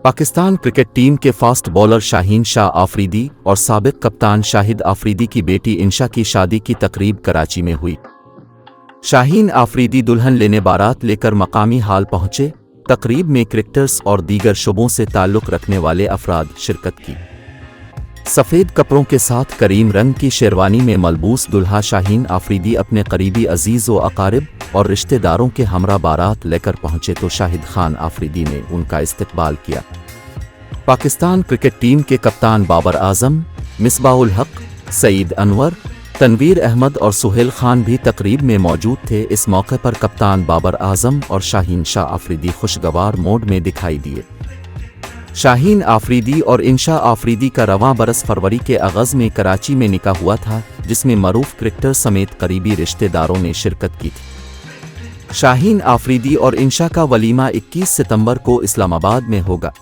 Pakistan cricket team के fast bowler Shaheen Shah Afridi और साबिक कप्तान शाहिद आफरीदी की बेटी इंशा की शादी की तकरीब कराची में हुई। शाहीन आफरीदी दुल्हन लेने बारात लेकर मकामी हाल पहुंचे। तकरीब में क्रिकेटर्स और दीगर शुबों से ताल्लुक़ रखने वाले अफराद शिरकत की। सफ़ेद कपड़ों के साथ करीम रंग की शेरवानी में मलबूस दुल्हा शाहीन आफरीदी अपने करीबी अजीज़ व अकारिब और रिश्तेदारों के हमरा बारात लेकर पहुंचे तो शाहिद खान आफरीदी ने उनका इस्तकबाल किया। पाकिस्तान क्रिकेट टीम के कप्तान बाबर आजम, मिसबाहुल हक, सईद अनवर, तनवीर अहमद और सुहेल खान भी तकरीब में मौजूद थे। इस मौके पर कप्तान बाबर आजम और शाहीन शाह आफरीदी खुशगवार मोड में दिखाई दिए। शाहीन आफरीदी और इंशा आफरीदी का रवां बरस फरवरी के आगाज़ में कराची में निकाह हुआ था, जिसमें मरूफ क्रिकेटर समेत करीबी रिश्तेदारों ने शिरकत की थी। शाहीन आफरीदी और इंशा का वलीमा 21 सितंबर को इस्लामाबाद में होगा।